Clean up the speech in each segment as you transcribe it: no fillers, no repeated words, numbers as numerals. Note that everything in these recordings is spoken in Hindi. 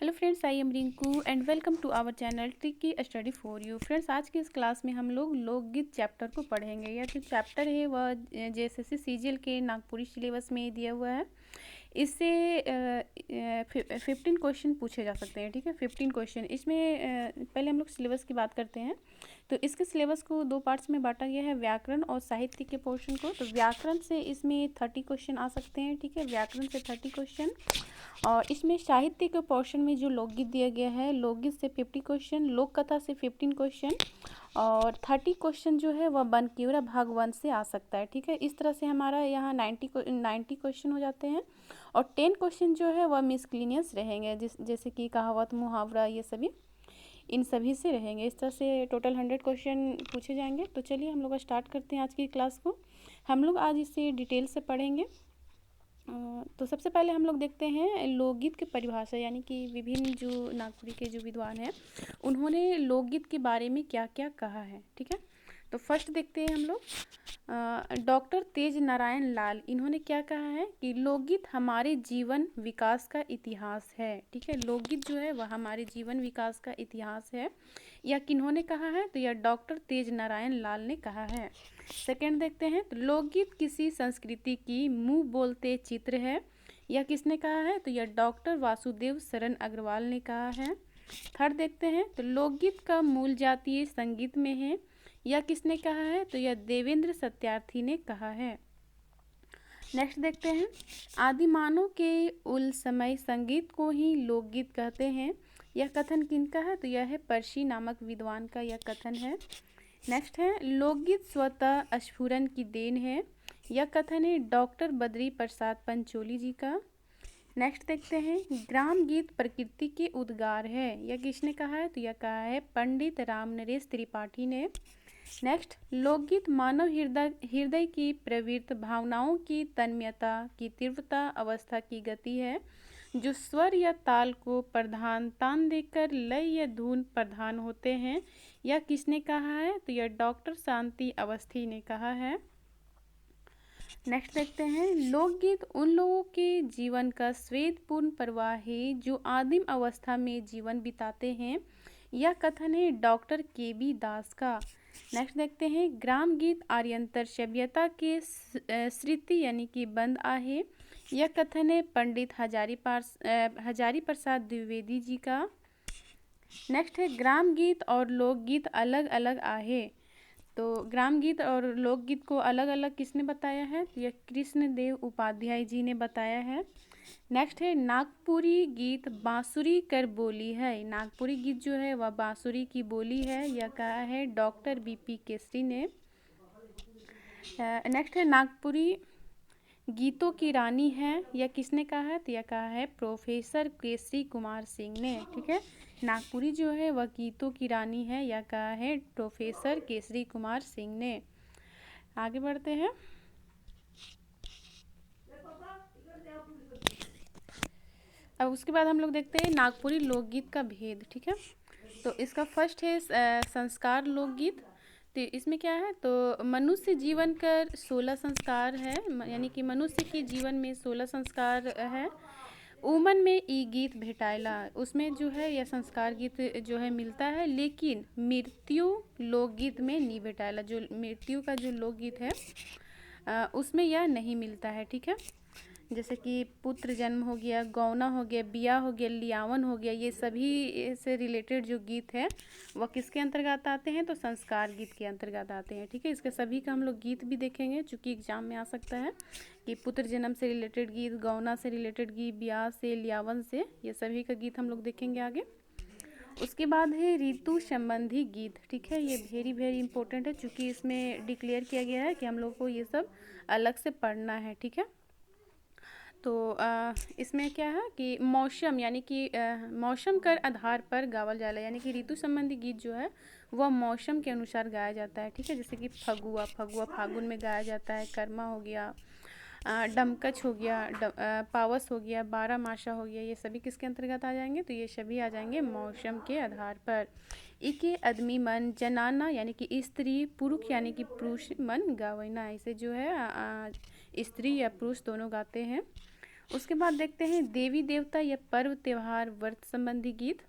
Hello friends, I am Rinku and welcome to our channel tricky study for you. Friends, आज की इस क्लास में हम लोग लोकगीत चैप्टर को पढ़ेंगे। यह जो चैप्टर है वह जेएसएससी सीजीएल के नागपुरी सिलेबस में दिया हुआ है। इससे 15 क्वेश्चन पूछे जा सकते हैं। ठीक है, 15 क्वेश्चन इसमें। पहले हम लोग सिलेबस की बात करते हैं। तो इसके सिलेबस को दो पार्ट्स में बांटा गया है, व्याकरण और साहित्य के पोर्शन को। तो व्याकरण से इसमें 30 क्वेश्चन आ सकते हैं। ठीक है, व्याकरण से 30 क्वेश्चन। और इसमें साहित्य के पोर्शन में जो लोकगीत दिया गया है, लोकगीत से 50 क्वेश्चन, लोक कथा से 15 क्वेश्चन और 30 क्वेश्चन जो है वह बनकेवरा भाग 1 से आ सकता है। ठीक है, इस तरह से हमारा यहाँ 90 क्वेश्चन हो जाते हैं। और 10 क्वेश्चन जो है वह मिसक्लिनियस रहेंगे, जैसे कि कहावत, मुहावरा, ये सभी इन सभी से रहेंगे। इस तरह से टोटल 100 क्वेश्चन पूछे जाएंगे। तो चलिए हम लोग स्टार्ट करते हैं आज की क्लास को। हम लोग आज इसे डिटेल से पढ़ेंगे। तो सबसे पहले हम लोग देखते हैं लोकगीत की परिभाषा, यानी कि विभिन्न जो नागपुरी के जो विद्वान हैं उन्होंने लोकगीत के बारे में क्या क्या कहा है। ठीक है, तो फर्स्ट देखते हैं हम लोग डॉक्टर तेज नारायण लाल। इन्होंने क्या कहा है कि लोकगीत हमारे जीवन विकास का इतिहास है। ठीक है, लोकगीत जो है वह हमारे जीवन विकास का इतिहास है। यह किन्होंने कहा है? तो यह डॉक्टर तेज नारायण लाल ने कहा है। सेकंड देखते हैं, तो लोकगीत किसी संस्कृति की मुंह बोलते चित्र है। यह किसने कहा है? तो यह डॉक्टर वासुदेव शरण अग्रवाल ने कहा है। थर्ड देखते हैं, तो लोकगीत का मूल जातीय संगीत में है। यह किसने कहा है? तो यह देवेंद्र सत्यार्थी ने कहा है। नेक्स्ट देखते हैं, आदिमानव के उल समय संगीत को ही लोकगीत कहते हैं। यह कथन किनका है? तो यह है पर्शी नामक विद्वान का यह कथन है। नेक्स्ट है, लोकगीत स्वतः स्फुरन की देन है। यह कथन है डॉक्टर बद्री प्रसाद पंचोली जी का। नेक्स्ट देखते हैं, ग्राम गीत प्रकृति के उद्गार है। यह किसने कहा है? तो यह कहा है पंडित राम नरेश त्रिपाठी ने। नेक्स्ट, लोकगीत मानव हृदय की प्रवृत्त भावनाओं की तन्मयता की तीव्रता अवस्था की गति है, जो स्वर या ताल को प्रधान तान देकर लय या धुन प्रधान होते हैं। यह किसने कहा है? तो यह डॉक्टर शांति अवस्थी ने कहा है। नेक्स्ट देखते हैं, लोकगीत उन लोगों के जीवन का स्वेदपूर्ण प्रवाह है जो आदिम अवस्था में जीवन बिताते हैं। यह कथन है डॉक्टर के बी दास का। नेक्स्ट देखते हैं, ग्राम गीत आर्यंतर सभ्यता के स्मृति यानी कि बंद आहे। यह कथन है पंडित हजारी प्रसाद द्विवेदी जी का। नेक्स्ट है, ग्राम गीत और लोकगीत अलग अलग आहे। तो ग्राम गीत और लोकगीत को अलग अलग किसने बताया है? तो यह कृष्णदेव उपाध्याय जी ने बताया है। नेक्स्ट है, नागपुरी गीत बांसुरी कर बोली है। नागपुरी गीत जो है वह बांसुरी की बोली है। यह कहा है डॉक्टर बीपी केसरी ने। नेक्स्ट है, नागपुरी गीतों की रानी है। यह किसने कहा है? तो यह कहा है प्रोफेसर केसरी कुमार सिंह ने। ठीक है, नागपुरी जो है वह गीतों की रानी है। यह कहा है प्रोफेसर केसरी कुमार सिंह ने। आगे बढ़ते हैं। अब उसके बाद हम लोग देखते हैं नागपुरी लोकगीत का भेद। ठीक है, तो इसका फर्स्ट है संस्कार लोकगीत। तो इसमें क्या है? तो मनुष्य जीवन कर 16 संस्कार है, यानी कि मनुष्य के जीवन में 16 संस्कार है। उमन में ई गीत भेटाइला, उसमें जो है यह संस्कार गीत जो है मिलता है, लेकिन मृत्यु लोकगीत में नहीं भेटाइला। जो मृत्यु का जो लोकगीत है उसमें यह नहीं मिलता है। ठीक है, जैसे कि पुत्र जन्म हो गया, गौना हो गया, बिया हो गया, लियावन हो गया, ये सभी से रिलेटेड जो गीत है वह किसके अंतर्गत आते हैं? तो संस्कार गीत के अंतर्गत आते हैं। ठीक है, इसके सभी का हम लोग गीत भी देखेंगे, चूँकि एग्जाम में आ सकता है कि पुत्र जन्म से रिलेटेड गीत, गौना से रिलेटेड गीत, ब्याह से, लियावन से, ये सभी का गीत हम लोग देखेंगे आगे। उसके बाद है ऋतु संबंधी गीत। ठीक है, ये वेरी वेरी इंपॉर्टेंट है, चूँकि इसमें डिक्लेयर किया गया है कि हम लोग को ये सब अलग से पढ़ना है। ठीक है, तो इसमें क्या है कि मौसम, यानी कि मौसम कर आधार पर गावल जाला, यानी कि ऋतु संबंधी गीत जो है वह मौसम के अनुसार गाया जाता है। ठीक है, जैसे कि फगुआ फागुन में गाया जाता है, कर्मा हो गया, डमकच हो गया, पावस हो गया, बारह मासा हो गया, ये सभी किसके अंतर्गत आ जाएंगे? तो ये सभी आ जाएंगे मौसम के आधार पर। इके आदमी मन जनाना, यानी कि स्त्री, पुरुष यानी कि पुरुष मन गावैना, ऐसे जो है स्त्री या पुरुष दोनों गाते हैं। उसके बाद देखते हैं देवी देवता या पर्व त्योहार व्रत संबंधी गीत।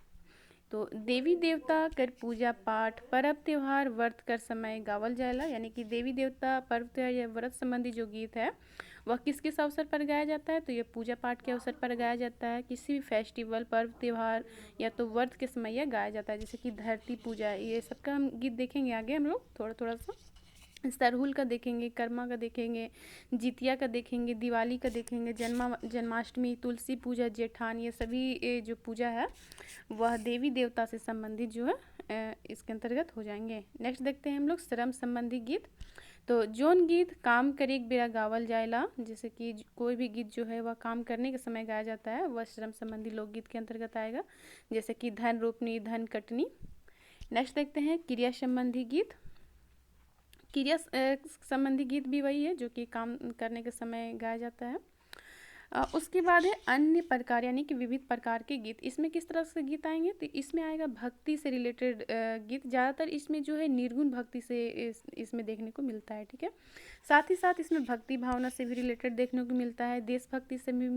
तो देवी देवता कर पूजा पाठ पर्व त्योहार व्रत कर समय गावल जाएला, यानी कि देवी देवता पर्व त्योहार या व्रत संबंधी जो गीत है वह किस किस अवसर पर गाया जाता है, तो ये पूजा पाठ के अवसर पर गाया जाता है, किसी भी फेस्टिवल पर्व त्योहार या तो व्रत के समय यह गाया जाता है, जैसे कि धरती पूजा, ये सबका हम गीत देखेंगे आगे हम लोग थोड़ा थोड़ा सा। सरहुल का देखेंगे, कर्मा का देखेंगे, जितिया का देखेंगे, दिवाली का देखेंगे, जन्माष्टमी, तुलसी पूजा, जेठान, ये सभी जो पूजा है वह देवी देवता से संबंधित जो है इसके अंतर्गत हो जाएंगे। नेक्स्ट देखते हैं हम लोग श्रम संबंधी गीत। तो जौन गीत काम करे एक बेरा गावल जाएला, जैसे कि कोई भी गीत जो है वह काम करने के समय गाया जाता है वह श्रम संबंधी लोकगीत के अंतर्गत आएगा, जैसे कि धन रोपनी, धन कटनी। नेक्स्ट देखते हैं क्रिया संबंधी गीत। क्रिया संबंधी गीत भी वही है जो कि काम करने के समय गाया जाता है। उसके बाद है अन्य प्रकार, यानी कि विविध प्रकार के गीत। इसमें किस तरह से गीत आएंगे, तो इसमें आएगा भक्ति से रिलेटेड गीत, ज़्यादातर इसमें जो है निर्गुण भक्ति से इसमें देखने को मिलता है, ठीक है। साथ ही साथ इसमें भक्ति भावना से भी रिलेटेड देखने को मिलता है, देशभक्ति से भी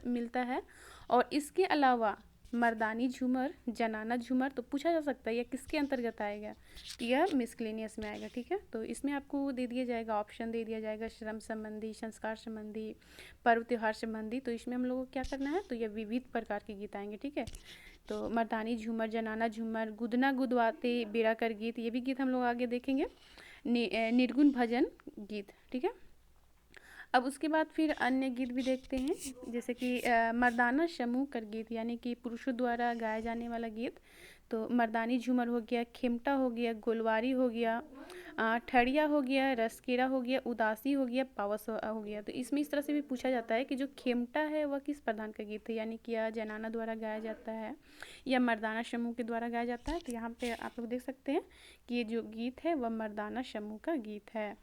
मिलता है। और इसके अलावा मर्दानी झूमर, जनाना झूमर, तो पूछा जा सकता है यह किसके अंतर्गत आएगा, यह मिसक्लेनियस में आएगा, ठीक है। तो इसमें आपको दे दिया जाएगा, ऑप्शन दे दिया जाएगा श्रम संबंधी, संस्कार संबंधी, पर्व त्योहार संबंधी। तो इसमें हम लोगों को क्या करना है, तो यह विविध प्रकार के गीत आएंगे, ठीक है। तो मर्दानी झूमर, जनाना झूमर, गुदना गुदवाते बेड़ा कर गीत, ये भी गीत हम लोग आगे देखेंगे। निर्गुण भजन गीत, ठीक है। अब उसके बाद फिर अन्य गीत भी देखते हैं, जैसे कि मर्दाना समूह कर गीत, यानी कि पुरुषों द्वारा गाया जाने वाला गीत। तो मर्दानी झूमर हो गया, खेमटा हो गया, गोलवारी हो गया, ठड़िया हो गया, रसकेरा हो गया, उदासी हो गया, पावस हो गया। तो इसमें इस तरह से भी पूछा जाता है कि जो खेमटा है वह किस प्रधान का गीत है, यानी कि यह जनाना द्वारा गाया जाता है या मर्दाना समूह के द्वारा गाया जाता है। तो यहाँ पे आप लोग देख सकते हैं कि ये जो गीत है वह मर्दाना समूह का गीत है।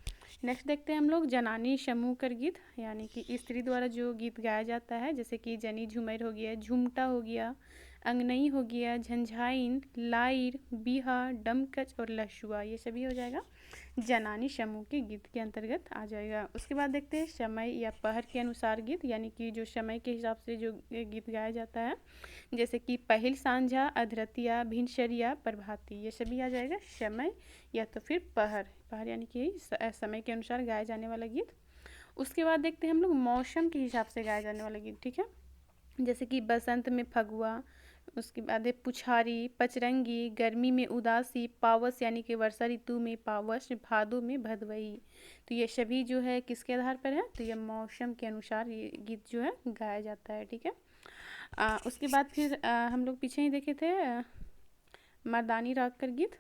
नेक्स्ट देखते हैं हम लोग जनानी समूह कर गीत, यानी कि स्त्री द्वारा जो गीत गाया जाता है, जैसे कि जनी झूमर हो गया, झुमटा हो गया, अंगनई हो गया, झंझाइन, लाइर, बिहा, डमकच और लशुआ, ये सभी हो जाएगा जनानी समूह के गीत के अंतर्गत आ जाएगा। उसके बाद देखते हैं समय या पहर के अनुसार गीत, यानी कि जो समय के हिसाब से जो गीत गाया जाता है, जैसे कि पहिल सांझा, अधरतिया, भिनसरिया, प्रभाती, ये सभी आ जाएगा समय या तो फिर पहर यानी कि समय के अनुसार गाया जाने वाला गीत। उसके बाद देखते हैं हम लोग मौसम के हिसाब से गाया जाने वाला गीत, ठीक है। जैसे कि बसंत में फगुआ, उसके बाद है पुछारी, पचरंगी, गर्मी में उदासी, पावस यानी कि वर्षा ऋतु में पावस, भादों में भदवई। तो ये सभी जो है किसके आधार पर है, तो ये मौसम के अनुसार ये गीत जो है गाया जाता है, ठीक है। उसके बाद फिर हम लोग पीछे ही देखे थे मर्दानी राग कर गीत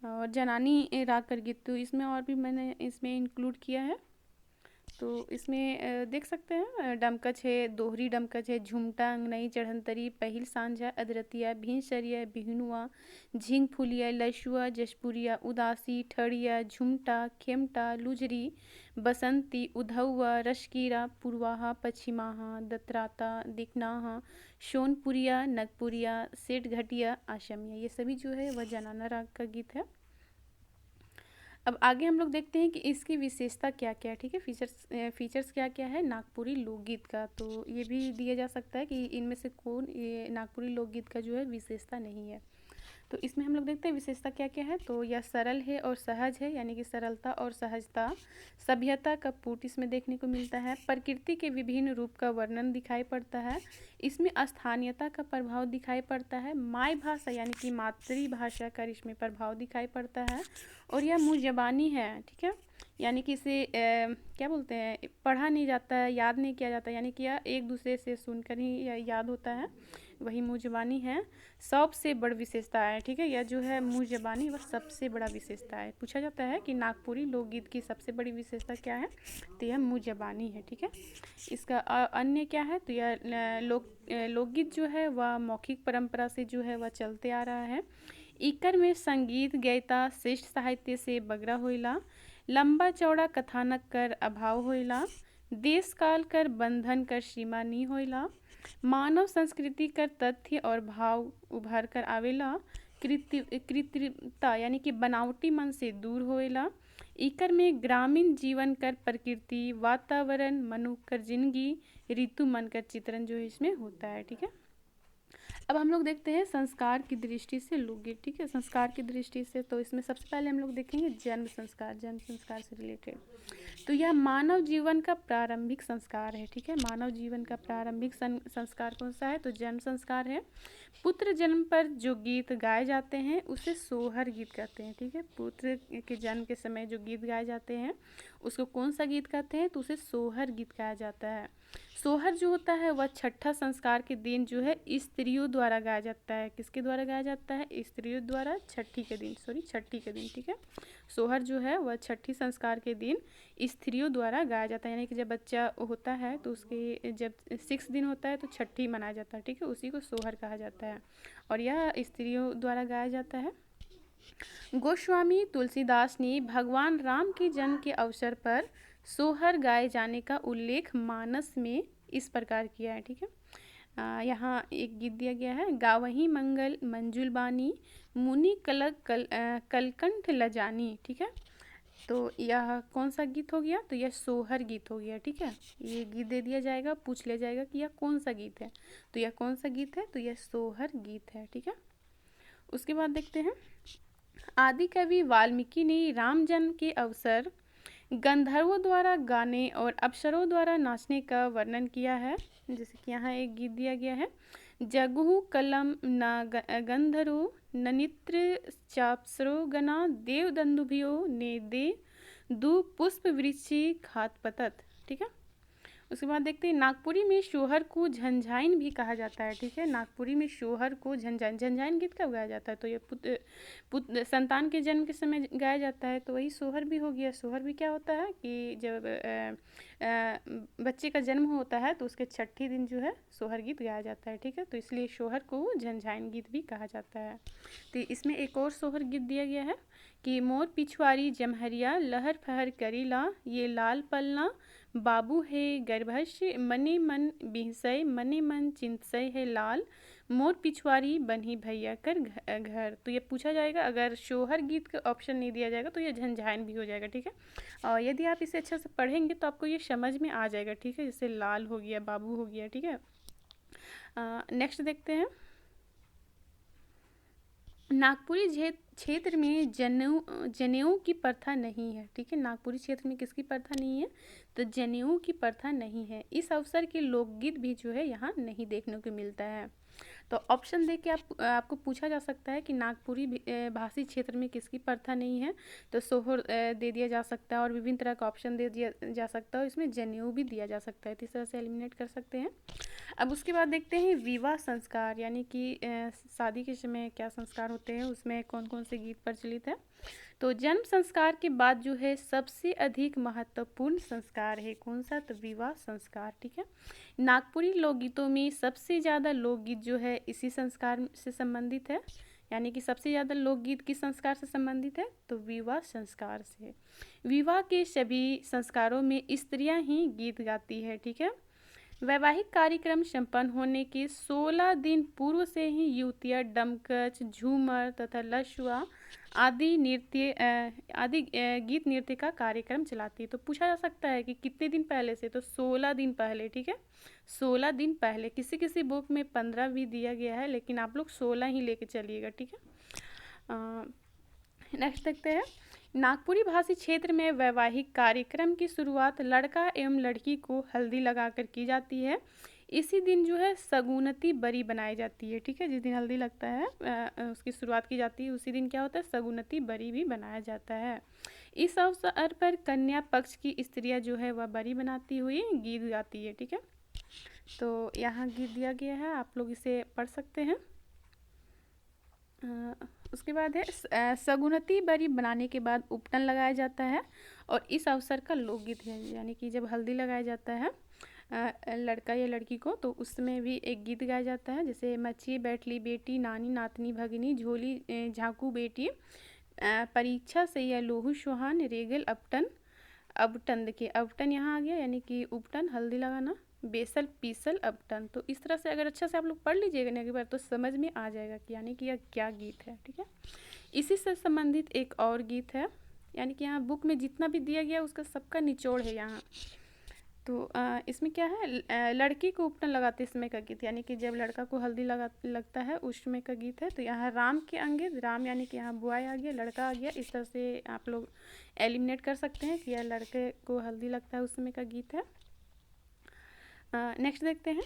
और जनानी राग कर गीत, तो इसमें और भी मैंने इसमें इंक्लूड किया है। तो इसमें देख सकते हैं डमकच है, दोहरी डमकच है, झुमटा, अंगनई, चढ़ंतरी, पहिल सांझा, अदरतिया, भिनसरिया, बिहनुआ, झिंग फुलिया, लशुआ, जशपुरिया, उदासी, ठड़िया, झुमटा, खेमटा, लुजरी, बसंती, उधौआ, रशकीरा, पूर्वाहा, पश्चिमाहा, दतराता, दिखनाहा, सोनपुरिया, नगपुरिया, सेठ घटिया, आशमिया, ये सभी जो है वह जनाना राग का गीत है। अब आगे हम लोग देखते हैं कि इसकी विशेषता क्या क्या है, ठीक है। फीचर्स क्या क्या है नागपुरी लोकगीत का, तो ये भी दिया जा सकता है कि इनमें से कौन ये नागपुरी लोकगीत का जो है विशेषता नहीं है। तो इसमें हम लोग देखते हैं विशेषता क्या क्या है। तो यह सरल है और सहज है, यानी कि सरलता और सहजता, सभ्यता का पुट इसमें देखने को मिलता है, प्रकृति के विभिन्न रूप का वर्णन दिखाई पड़ता है, इसमें स्थानीयता का प्रभाव दिखाई पड़ता है, माय भाषा यानी कि मातृभाषा का इसमें प्रभाव दिखाई पड़ता है, और यह मुँह ज़बानी है, ठीक है। यानी कि इसे क्या बोलते हैं, पढ़ा नहीं जाता है, याद नहीं किया जाता, यानी कि यह एक दूसरे से सुनकर ही याद होता है, वही मुँह ज़बानी है। सबसे बड़ी विशेषता है, ठीक है, यह जो है मुँह ज़बानी वह सबसे बड़ा विशेषता है। पूछा जाता है कि नागपुरी लोकगीत की सबसे बड़ी विशेषता क्या है, तो यह मुँह ज़बानी है, ठीक है। इसका अन्य क्या है, तो यह लोकगीत जो है वह मौखिक परंपरा से जो है वह चलते आ रहा है। इकर में संगीत गयता श्रेष्ठ साहित्य से बगरा होइला, लंबा चौड़ा कथानक कर अभाव होइला, देश काल कर बंधन कर सीमा नहीं होइला, मानव संस्कृति कर तथ्य और भाव उभर कर आवेला, कृत्रिमता यानी कि बनावटी मन से दूर होएला, इकर में ग्रामीण जीवन कर प्रकृति वातावरण मनु कर जिंदगी ऋतु मन का चित्रण जो है इसमें होता है। ठीक है, अब हम लोग देखते हैं संस्कार की दृष्टि से लोकगीत। ठीक है, संस्कार की दृष्टि से तो इसमें सबसे पहले हम लोग देखेंगे जन्म संस्कार, जन्म संस्कार से रिलेटेड। तो यह मानव जीवन का प्रारंभिक संस्कार है। ठीक है, मानव जीवन का प्रारंभिक संस्कार कौन सा है? तो जन्म संस्कार है। पुत्र जन्म पर जो गीत गाए जाते हैं उसे सोहर गीत कहते हैं। ठीक है, पुत्र के जन्म के समय जो गीत गाए जाते हैं उसको कौन सा गीत कहते हैं? तो उसे सोहर गीत कहा जाता है। सोहर जो होता है वह छठा संस्कार के दिन जो है स्त्रियों द्वारा गाया जाता है। किसके द्वारा गाया जाता है? स्त्रियों द्वारा छठी के दिन, छठी के दिन। ठीक है, सोहर जो है वह छठी संस्कार के दिन स्त्रियों द्वारा गाया जाता है। यानी कि जब बच्चा होता है तो उसके जब 6 दिन होता है तो छठी मनाया जाता है। ठीक है, उसी को सोहर कहा जाता है और यह स्त्रियों द्वारा गाया जाता है। गोस्वामी तुलसीदास ने भगवान राम के जन्म के अवसर पर सोहर गाए जाने का उल्लेख मानस में इस प्रकार किया है। ठीक है, यहाँ एक गीत दिया गया है, गावही मंगल मंजुल बानी मुनि कलकंठ लजानी। ठीक है, तो यह कौन सा गीत हो गया? तो यह सोहर गीत हो गया। ठीक है, ये गीत दे दिया जाएगा, पूछ लिया जाएगा कि यह कौन सा गीत है। तो यह कौन सा गीत है? तो यह सोहर गीत है। ठीक है, उसके बाद देखते हैं आदि कवि वाल्मीकि ने राम जन्म के अवसर गंधर्वों द्वारा गाने और अप्सरों द्वारा नाचने का वर्णन किया है। जैसे कि यहाँ एक गीत दिया गया है, जगहु कलम न गंधर्व ननित्र चाप्सरो गना देव दंदुभियो ने दे दु पुष्प वृक्षी खात पतत। ठीक है, उसके बाद देखते हैं नागपुरी में शोहर को झंझाइन भी कहा जाता है। ठीक है, नागपुरी में शोहर को झंझाइन गीत कब गाया जाता है? तो ये संतान के जन्म के समय गाया जाता है, तो वही सोहर भी हो गया। सोहर भी क्या होता है कि जब बच्चे का जन्म होता है तो उसके छठी दिन जो है सोहर गीत गाया जाता है। ठीक है, तो इसलिए शोहर को झंझाइन गीत भी कहा जाता है। तो इसमें एक और सोहर गीत दिया गया है कि मोर पिछवाड़ी जमहरिया लहर फहर करीला ये लाल पलना बाबू है गर्भस्य मने मन बिहसय मने मन चिंतसय है लाल मोर पिछवाड़ी बन्ही भैया कर घर। तो ये पूछा जाएगा, अगर शोहर गीत का ऑप्शन नहीं दिया जाएगा तो ये झंझाइन भी हो जाएगा। ठीक है, और यदि आप इसे अच्छे से पढ़ेंगे तो आपको ये समझ में आ जाएगा। ठीक है, जैसे लाल हो गया, बाबू हो गया। ठीक है, नेक्स्ट देखते हैं नागपुरी क्षेत्र में जनेऊ की प्रथा नहीं है। ठीक है, नागपुरी क्षेत्र में किसकी प्रथा नहीं है? तो जनेऊ की प्रथा नहीं है। इस अवसर के लोकगीत भी जो है यहाँ नहीं देखने को मिलता है। तो ऑप्शन दे के आपको पूछा जा सकता है कि नागपुरी भाषी क्षेत्र में किसकी प्रथा नहीं है? तो सोहर दे दिया जा सकता है और विभिन्न तरह का ऑप्शन दे दिया जा सकता है, इसमें जनेऊ भी दिया जा सकता है। तो इस तरह से एलिमिनेट कर सकते हैं। अब उसके बाद देखते हैं विवाह संस्कार, यानी कि शादी के समय क्या संस्कार होते हैं, उसमें कौन कौन से गीत प्रचलित है। तो जन्म संस्कार के बाद जो है सबसे अधिक महत्वपूर्ण संस्कार है कौन सा? तो विवाह संस्कार। ठीक है, नागपुरी लोकगीतों में सबसे ज़्यादा लोकगीत जो है इसी संस्कार से संबंधित है। यानी कि सबसे ज़्यादा लोकगीत किस संस्कार से संबंधित है? तो विवाह संस्कार से। विवाह के सभी संस्कारों में स्त्रियां ही गीत गाती है। ठीक है, वैवाहिक कार्यक्रम संपन्न होने के 16 दिन पूर्व से ही युवतियाँ डमकच झूमर तथा लशुआ आदि गीत नृत्य का कार्यक्रम चलाती है। तो पूछा जा सकता है कि कितने दिन पहले से? तो 16 दिन पहले। ठीक है, 16 दिन पहले। किसी किसी बुक में 15 भी दिया गया है, लेकिन आप लोग 16 ही लेके चलिएगा। ठीक है, नेक्स्ट देखते हैं नागपुरी भाषी क्षेत्र में वैवाहिक कार्यक्रम की शुरुआत लड़का एवं लड़की को हल्दी लगाकर की जाती है। इसी दिन जो है सगुनती बरी बनाई जाती है। ठीक है, जिस दिन हल्दी लगता है उसकी शुरुआत की जाती है, उसी दिन क्या होता है? सगुनती बरी भी बनाया जाता है। इस अवसर पर कन्या पक्ष की स्त्रियां जो है वह बरी बनाती हुई गीत गाती है। ठीक है, तो यहाँ गीत दिया गया है, आप लोग इसे पढ़ सकते हैं। उसके बाद है सगुनती बरी बनाने के बाद उपटन लगाया जाता है और इस अवसर का लोकगीत है। यानी कि जब हल्दी लगाया जाता है लड़का या लड़की को, तो उसमें भी एक गीत गाया जाता है, जैसे मच्छी बैठली बेटी नानी नातनी भगिनी झोली झांकू बेटी परीक्षा से यह लोहू सुहान रेगल अपटन अबटन। देखिए अबटन यहाँ आ गया, यानी कि उपटन हल्दी लगाना, बेसल पीसल अबटन। तो इस तरह से अगर अच्छा से आप लोग पढ़ लीजिएगा ना एक बार तो समझ में आ जाएगा कि यानी कि यह क्या गीत है। ठीक है, इसी से संबंधित एक और गीत है यानी कि यहाँ बुक में जितना भी दिया गया उसका सबका निचोड़ है यहाँ। तो इसमें क्या है, लड़की को उपटन लगाते समय का गीत, यानी कि जब लड़का को हल्दी लगता है उस समय का गीत है। तो यहाँ राम के अंगे, राम यानी कि यहाँ बॉय आ गया, लड़का आ गया। इस तरह से आप लोग एलिमिनेट कर सकते हैं कि यह लड़के को हल्दी लगता है उस समय का गीत है। नेक्स्ट देखते हैं,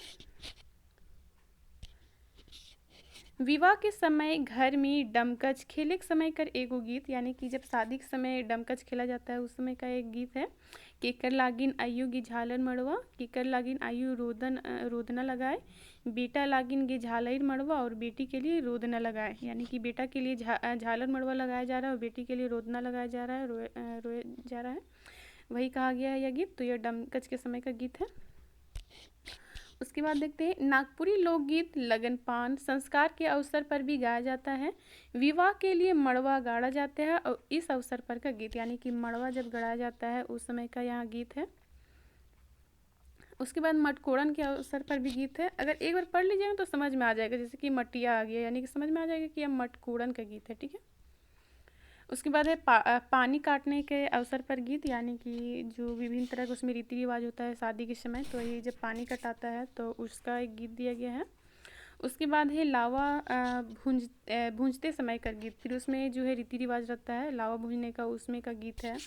विवाह के समय घर में डमकच खेले के समय कर एगो गीत, यानी कि जब शादी के समय डमकच खेला जाता है उस समय का एक गीत है। केकर लागिन आयु गी झालर मड़वा, केकर लागिन आयु रोदना लगाए, बेटा लागिन गे झालर मड़वा और बेटी के लिए रोदना लगाए, यानी कि बेटा के लिए झालर मड़वा लगाया जा रहा है और बेटी के लिए रोदना लगाया जा रहा है, रोए जा रहा है, वही कहा गया है यह गीत। तो यह डमकच के समय का गीत है। उसके बाद देखते हैं, नागपुरी लोकगीत लगन पान संस्कार के अवसर पर भी गाया जाता है। विवाह के लिए मड़वा गाड़ा जाता है और इस अवसर पर का गीत, यानी कि मड़वा जब गड़ाया जाता है उस समय का यहाँ गीत है। उसके बाद मटकोड़न के अवसर पर भी गीत है। अगर एक बार पढ़ लीजिएगा तो समझ में आ जाएगा, जैसे कि मटिया आ गया, यानी कि समझ में आ जाएगा कि यह मटकोड़न का गीत है। ठीक है। उसके बाद है पानी काटने के अवसर पर गीत, यानी कि जो विभिन्न तरह का उसमें रीति रिवाज होता है शादी के समय, तो ये जब पानी कटाता है तो उसका एक गीत दिया गया है। उसके बाद है लावा भूंजते समय का गीत, फिर उसमें जो है रीति रिवाज रहता है लावा भूंजने का, उसमें का गीत है।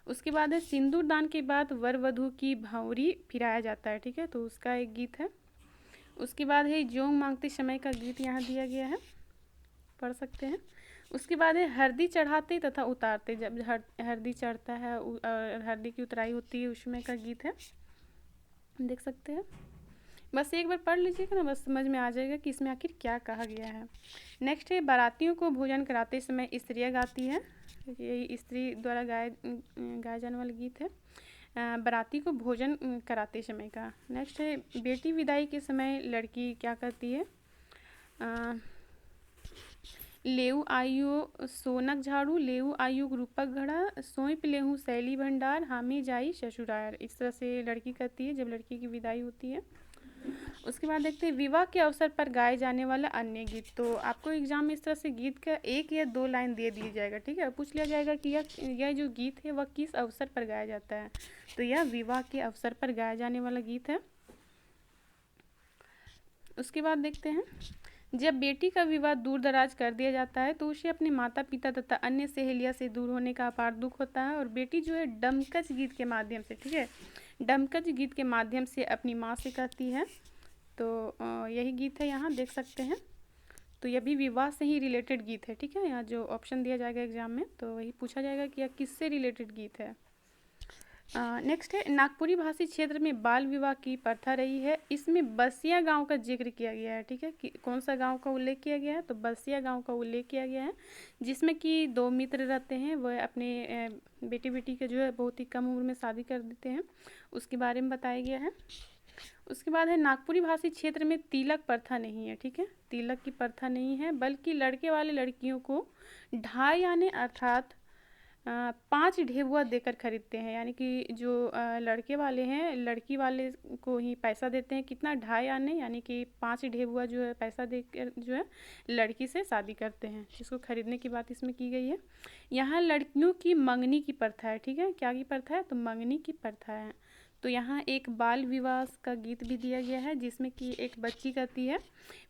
उसके बाद है सिंदूर दान के बाद वर वधू की भंवरी फिराया जाता है। ठीक है, तो उसका एक गीत है। उसके बाद है जोंग मांगते समय का गीत यहाँ दिया गया है, पढ़ सकते हैं। उसके बाद है हल्दी चढ़ाते तथा उतारते, जब हल्दी चढ़ता है और हल्दी की उतराई होती है उसमें का गीत है, देख सकते हैं। बस एक बार पढ़ लीजिएगा ना, बस समझ में आ जाएगा कि इसमें आखिर क्या कहा गया है। नेक्स्ट है बारातियों को भोजन कराते समय स्त्रियाँ गाती है, ये स्त्री द्वारा गाया जाने वाला गीत है, बाराती को भोजन कराते समय का। नेक्स्ट है बेटी विदाई के समय लड़की क्या करती है, लेऊ आयु सोनक झाड़ू, लेऊ आयु रूपक घड़ा, सौंप लेहूँ शैली भंडार, हामी जाई ससुराल, इस तरह से लड़की करती है जब लड़की की विदाई होती है। उसके बाद देखते हैं विवाह के अवसर पर गाए जाने वाला अन्य गीत। तो आपको एग्जाम में इस तरह से गीत का 1 या 2 लाइन दे दिया जाएगा। ठीक है, पूछ लिया जाएगा कि यह जो गीत है वह किस अवसर पर गाया जाता है, तो यह विवाह के अवसर पर गाया जाने वाला गीत है। उसके बाद देखते हैं, जब बेटी का विवाह दूर दराज कर दिया जाता है तो उसे अपने माता पिता तथा अन्य सहेलिया से दूर होने का अपार दुख होता है और बेटी जो है डमकच गीत के माध्यम से, ठीक है, डमकच गीत के माध्यम से अपनी माँ से कहती है। तो यही गीत है, यहाँ देख सकते हैं। तो यह भी विवाह से ही रिलेटेड गीत है। ठीक है, यहाँ जो ऑप्शन दिया जाएगा एग्जाम में तो वही पूछा जाएगा कि यह किससे रिलेटेड गीत है। नेक्स्ट है नागपुरी भाषी क्षेत्र में बाल विवाह की प्रथा रही है। इसमें बसिया गांव का जिक्र किया गया है। ठीक है, कि कौन सा गांव का उल्लेख किया गया है, तो बसिया गांव का उल्लेख किया गया है, जिसमें कि 2 मित्र रहते हैं, वह अपने बेटी के जो है बहुत ही कम उम्र में शादी कर देते हैं, उसके बारे में बताया गया है। उसके बाद है नागपुरी भाषी क्षेत्र में तिलक प्रथा नहीं है। ठीक है, तिलक की प्रथा नहीं है, बल्कि लड़के वाले लड़कियों को ढाई आने अर्थात 5 ढेबुआ देकर खरीदते हैं, यानी कि जो लड़के वाले हैं लड़की वाले को ही पैसा देते हैं, कितना 2.5 आने, यानी कि 5 ढेबुआ जो है पैसा देकर जो है लड़की से शादी करते हैं, जिसको खरीदने की बात इसमें की गई है। यहाँ लड़कियों की मंगनी की प्रथा है। ठीक है, क्या की प्रथा है, तो मंगनी की प्रथा है। तो यहाँ एक बाल विवाह का गीत भी दिया गया है, जिसमें कि एक बच्ची कहती है,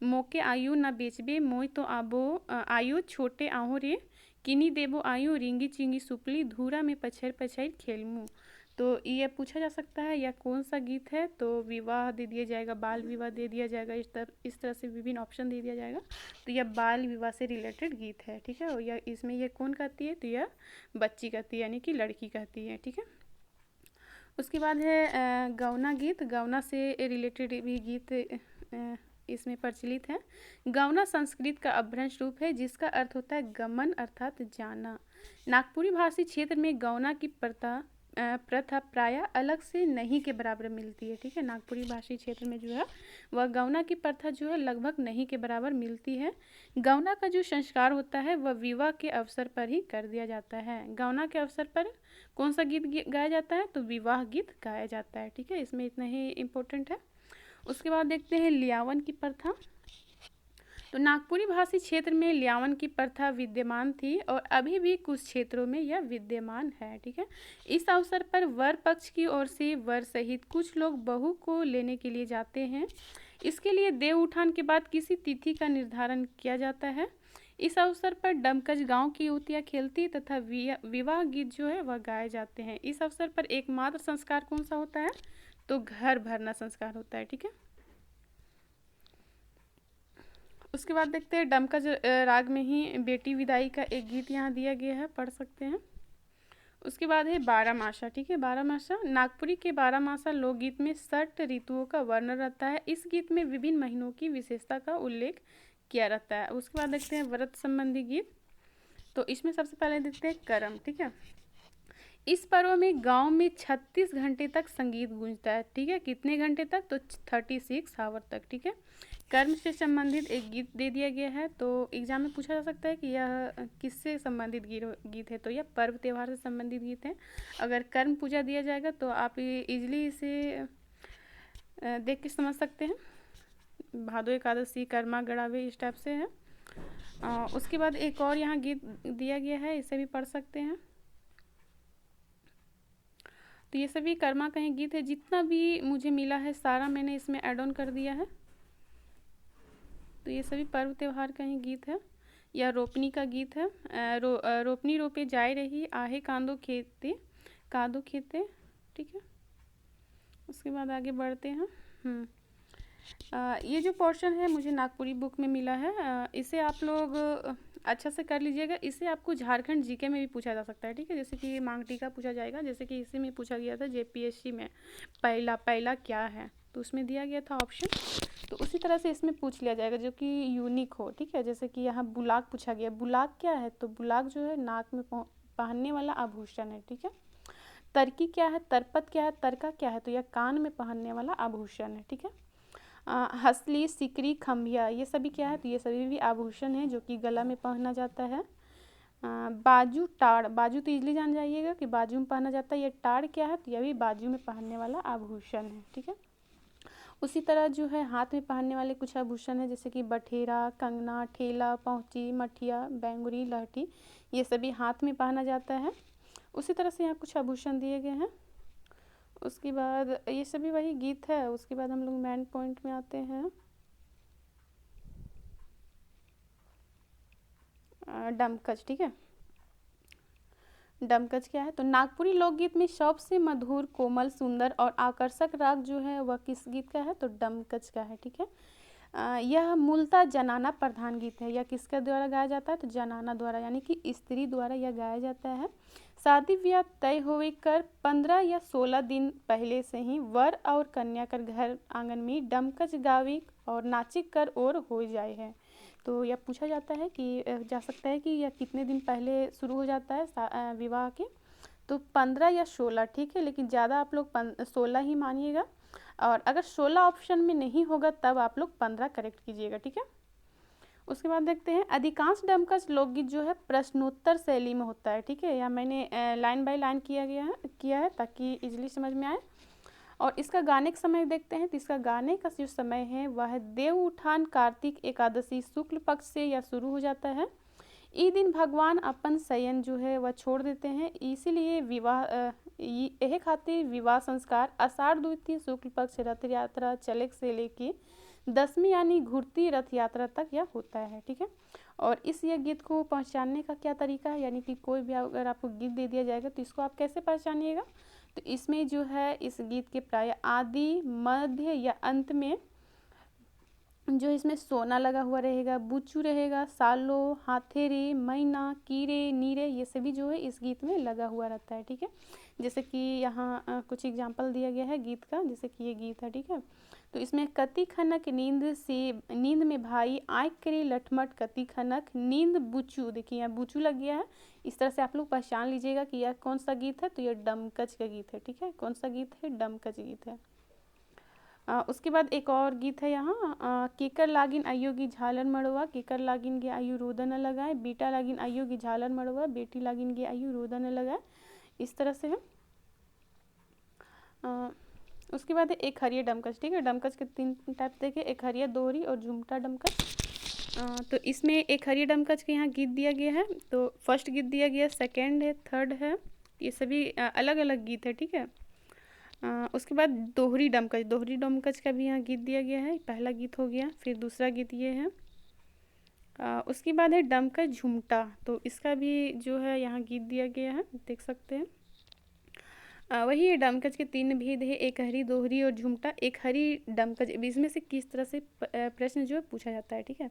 मोके आयु न बेचबे मोई तो आबो आयु छोटे आहो रे, किनी देबो आयु रिंगी चिंगी सुपली, धूरा में पछैर पछैर खेलमू। तो ये पूछा जा सकता है यह कौन सा गीत है, तो विवाह दे दिया जाएगा, बाल विवाह दे दिया जाएगा, इस तरह से विभिन्न ऑप्शन दे दिया जाएगा। तो यह बाल विवाह से रिलेटेड गीत है। ठीक है, और यह इसमें यह कौन कहती है, तो यह बच्ची कहती है, यानी कि लड़की कहती है। ठीक है, उसके बाद है गौना गीत, गौना से रिलेटेड भी गीत इसमें प्रचलित है। गौना संस्कृत का अभ्रंश रूप है जिसका अर्थ होता है गमन अर्थात जाना। नागपुरी भाषी क्षेत्र में गौना की प्रथा प्रायः अलग से नहीं के बराबर मिलती है। ठीक है, नागपुरी भाषी क्षेत्र में जो है वह गौना की प्रथा जो है लगभग नहीं के बराबर मिलती है। गौना का जो संस्कार होता है वह विवाह के अवसर पर ही कर दिया जाता है। गौना के अवसर पर कौन सा गीत गाया जाता है, तो विवाह गीत गाया जाता है। ठीक है, इसमें इतना ही इम्पोर्टेंट है। उसके बाद देखते हैं लियावन की प्रथा। तो नागपुरी भाषी क्षेत्र में ल्यावन की प्रथा विद्यमान थी और अभी भी कुछ क्षेत्रों में यह विद्यमान है। ठीक है। इस अवसर पर वर पक्ष की ओर से वर सहित कुछ लोग बहू को लेने के लिए जाते हैं। इसके लिए देव उठान के बाद किसी तिथि का निर्धारण किया जाता है। इस अवसर पर डमकच गांव की युवतियां खेलती तथा विवाह गीत जो है वह गाए जाते हैं। इस अवसर पर एकमात्र संस्कार कौन सा होता है? तो घर भरना संस्कार होता है। ठीक है। उसके बाद देखते हैं डमकच राग में ही बेटी विदाई का एक गीत यहाँ दिया गया है, पढ़ सकते हैं। उसके बाद है बारामासा। ठीक है। बारामासा नागपुरी के बारामासा लोकगीत में 6 ऋतुओं का वर्णन रहता है। इस गीत में विभिन्न महीनों की विशेषता का उल्लेख किया रहता है। उसके बाद देखते हैं व्रत संबंधी गीत। तो इसमें सबसे पहले देखते हैं करम। ठीक है। इस पर्व में गांव में 36 घंटे तक संगीत गूंजता है। ठीक है। कितने घंटे तक? तो 36 आवर तक। ठीक है। कर्म से संबंधित एक गीत दे दिया गया है। तो एग्जाम में पूछा जा सकता है कि यह किससे संबंधित गीत है? तो यह पर्व त्यौहार से संबंधित गीत है। अगर कर्म पूजा दिया जाएगा तो आप इजीली इसे देख के समझ सकते हैं। भादो एकादशी, कर्मा गड़ावे, इस टाइप से है। उसके बाद एक और यहाँ गीत दिया गया है, इसे भी पढ़ सकते हैं। तो ये सभी कर्मा का ही गीत है। जितना भी मुझे मिला है सारा मैंने इसमें ऐड ऑन कर दिया है। तो ये सभी पर्व त्यौहार का ही गीत है। यह रोपनी का गीत है। रोपनी रोपे जाए रही आहे कांदो खेते। ठीक है। उसके बाद आगे बढ़ते हैं। ये जो पोर्शन है मुझे नागपुरी बुक में मिला है। इसे आप लोग अच्छा से कर लीजिएगा। इसे आपको झारखंड जीके में भी पूछा जा सकता है। ठीक है। जैसे कि मांग टीका पूछा जाएगा, जैसे कि इसी में पूछा गया था जेपीएससी में, पहला क्या है, तो उसमें दिया गया था ऑप्शन। तो उसी तरह से इसमें पूछ लिया जाएगा जो कि यूनिक हो। ठीक है। जैसे कि यहाँ बुलाक पूछा गया। बुलाक क्या है? तो बुलाक जो है नाक में पहनने वाला आभूषण है। ठीक है। तरकी क्या है? तरपत क्या है? तरका क्या है? तो यह कान में पहनने वाला आभूषण है। ठीक है। हसली, सिकरी, खम्भिया, ये सभी क्या है? तो ये सभी भी आभूषण है जो कि गला में पहना जाता है। बाजू, टाड़, बाजू तो इजली जान जाइएगा कि बाजू में पहना जाता है। ये टाड़ क्या है? तो यह भी बाजू में पहनने वाला आभूषण है। ठीक है। उसी तरह जो है हाथ में पहनने वाले कुछ आभूषण है, जैसे कि बठेरा, कंगना, ठेला, पहुँची, मठिया, बैंगुरी, लहठी, ये सभी हाथ में पहना जाता है। उसी तरह से यहाँ कुछ आभूषण दिए गए हैं। उसके बाद ये सभी वही गीत है। उसके बाद हम लोग मेन पॉइंट में आते हैं। डमकच। ठीक है। डमकच क्या है? तो नागपुरी लोकगीत में सबसे मधुर, कोमल, सुंदर और आकर्षक राग जो है वह किस गीत का है? तो डमकच का है। ठीक है। यह मूलतः जनाना प्रधान गीत है। यह किसके द्वारा गाया जाता है? तो जनाना द्वारा, यानी कि स्त्री द्वारा यह गाया जाता है। शादी ब्याह तय होवे कर 15 या 16 दिन पहले से ही वर और कन्या कर घर आंगन में डमकच गावी और नाची कर और हो जाए है। तो यह पूछा जाता है कि जा सकता है कि यह कितने दिन पहले शुरू हो जाता है विवाह के? तो 15 या 16। ठीक है। लेकिन ज़्यादा आप लोग 16 ही मानिएगा, और अगर 16 ऑप्शन में नहीं होगा तब आप लोग 15 करेक्ट कीजिएगा। ठीक है। उसके बाद देखते हैं अधिकांश डमकच लोकगीत जो है प्रश्नोत्तर शैली में होता है। ठीक है। या मैंने लाइन बाय लाइन किया है ताकि इजीली समझ में आए। और इसका गाने का समय देखते हैं। तो इसका गाने का जो समय है वह देव उठान कार्तिक एकादशी शुक्ल पक्ष से यह शुरू हो जाता है। इस दिन भगवान अपन शयन जो है वह छोड़ देते हैं, इसीलिए यह खातिर विवाह संस्कार आषाढ़ द्वितीय शुक्ल पक्ष रथ यात्रा चले से लेके 10वीं यानी घुड़ती रथ यात्रा तक यह होता है। ठीक है। और इस यह गीत को पहचानने का क्या तरीका है? यानी कि कोई भी अगर आपको गीत दे दिया जाएगा तो इसको आप कैसे पहचानिएगा? तो इसमें जो है इस गीत के प्राय आदि, मध्य या अंत में जो इसमें सोना लगा हुआ रहेगा, बुचू रहेगा, सालो, हाथेरे, मैना, कीरे, नीरे, ये सभी जो है इस गीत में लगा हुआ रहता है। ठीक है। जैसे कि यहाँ कुछ एग्जाम्पल दिया गया है गीत का, जैसे कि ये गीत है। ठीक है। तो इसमें कति खनक नींद में भाई आँख करे लठमट कति खनक नींद बुचू, देखिए यहाँ बुचू लग गया है। इस तरह से आप लोग पहचान लीजिएगा कि यह कौन सा गीत है। तो यह डमकच का गीत है। ठीक है। कौन सा गीत है? डमकच गीत है। उसके बाद एक और गीत है यहाँ केकर लागिन आइयो की झालर मड़वा, केकर लागिन गे आयु रोदा न लगाए, बेटा लागिन आइयो की झालर मड़वा, बेटी लागिन गे आयु रोदा न लगाए, इस तरह से है। उसके बाद एक हरिया डमकच। ठीक है। डमकच के 3 टाइप देखे, एक हरिया दोहरी और झुमटा डमकच। तो इसमें एक हरियर डमकच के यहाँ गीत दिया गया है। तो फर्स्ट गीत दिया गया, सेकंड है, थर्ड है, ये सभी अलग अलग गीत है, ठीक है। उसके बाद दोहरी डमकच का भी यहाँ गीत दिया गया है, पहला गीत हो गया। फिर दूसरा गीत ये है। उसके बाद है डमकच झुमटा, तो इसका भी जो है यहाँ गीत दिया गया है, देख सकते हैं। वही है, डमकच के 3 भेद है, एक हरी, दोहरी और झुमटा। एक हरी डमकच, इसमें से किस तरह से प्रश्न जो है पूछा जाता है, ठीक है।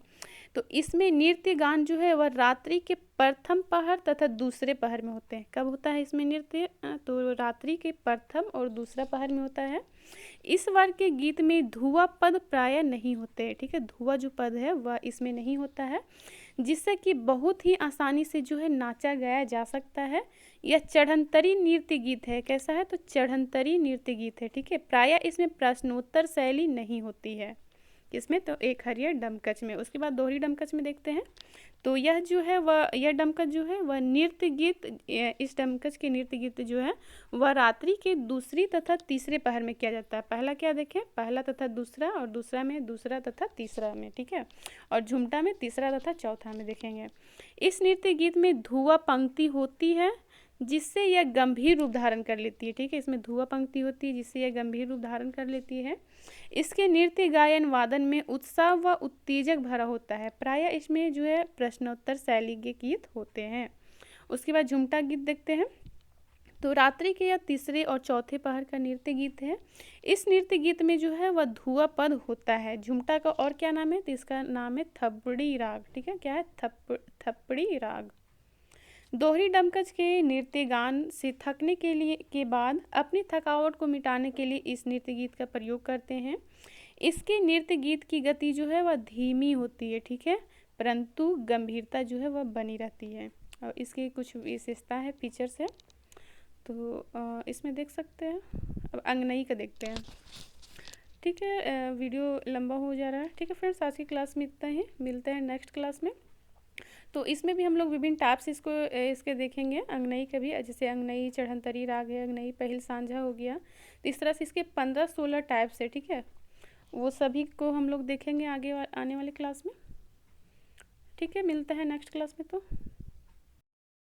तो इसमें नृत्य गान जो है वह रात्रि के प्रथम पहर तथा दूसरे पहर में होते हैं। कब होता है इसमें नृत्य? तो रात्रि के प्रथम और दूसरा पहर में होता है। इस वर्ग के गीत में धुआ पद प्राय नहीं होते हैं, ठीक है। धुआ जो पद है वह इसमें नहीं होता है, जिससे कि बहुत ही आसानी से जो है नाचा गाया जा सकता है। यह चढ़ंतरी नृत्य गीत है। कैसा है? तो चढ़ंतरी नृत्य गीत है, ठीक है। प्रायः इसमें प्रश्नोत्तर शैली नहीं होती है। किसमें? तो एक हरियर डमकच में। उसके बाद दोहरी डमकच में देखते हैं। तो यह जो है यह डमकच जो है वह नृत्य गीत, इस डमकच के नृत्य गीत जो है वह रात्रि के दूसरी तथा तीसरे पहर में किया जाता है। पहला क्या देखें? पहला तथा दूसरा, और दूसरा में दूसरा तथा तीसरा में, ठीक है। और झुमटा में तीसरा तथा चौथा में देखेंगे। इस नृत्य गीत में धुआ पंक्ति होती है, जिससे यह गंभीर रूप धारण कर लेती है, ठीक है। इसमें धुआ पंक्ति होती है जिससे यह गंभीर रूप धारण कर लेती है। इसके नृत्य गायन वादन में उत्साह व उत्तेजक भरा होता है। प्रायः इसमें जो है प्रश्नोत्तर शैली के गीत होते हैं। उसके बाद झुमटा गीत देखते हैं। तो रात्रि के या तीसरे और चौथे पहर का नृत्य गीत है। इस नृत्य गीत में जो है वह धुआ पद होता है। झुमटा का और क्या नाम है? तो इसका नाम है थपड़ी राग, ठीक है। क्या है? थपड़ी राग। दोहरी डमकच के नृत्य गान से थकने के बाद अपनी थकावट को मिटाने के लिए इस नृत्य गीत का प्रयोग करते हैं। इसके नृत्य गीत की गति जो है वह धीमी होती है, ठीक है, परंतु गंभीरता जो है वह बनी रहती है। और इसकी कुछ विशेषता है, फीचर्स है। तो इसमें देख सकते हैं। अब अंगनई का देखते हैं, ठीक है। वीडियो लंबा हो जा रहा है, ठीक है फ्रेंड्स। आज की क्लास में इतना ही, मिलते हैं नेक्स्ट क्लास में। तो इसमें भी हम लोग विभिन्न टाइप्स इसके देखेंगे। अंगनई का भी, जैसे अंगनई चढ़ंतरी राग है, अंगनई पहिल सांझा हो गया। तो इस तरह से इसके 15-16 टाइप्स है, ठीक है। वो सभी को हम लोग देखेंगे आगे आने वाले क्लास में, ठीक है। मिलता है नेक्स्ट क्लास में। तो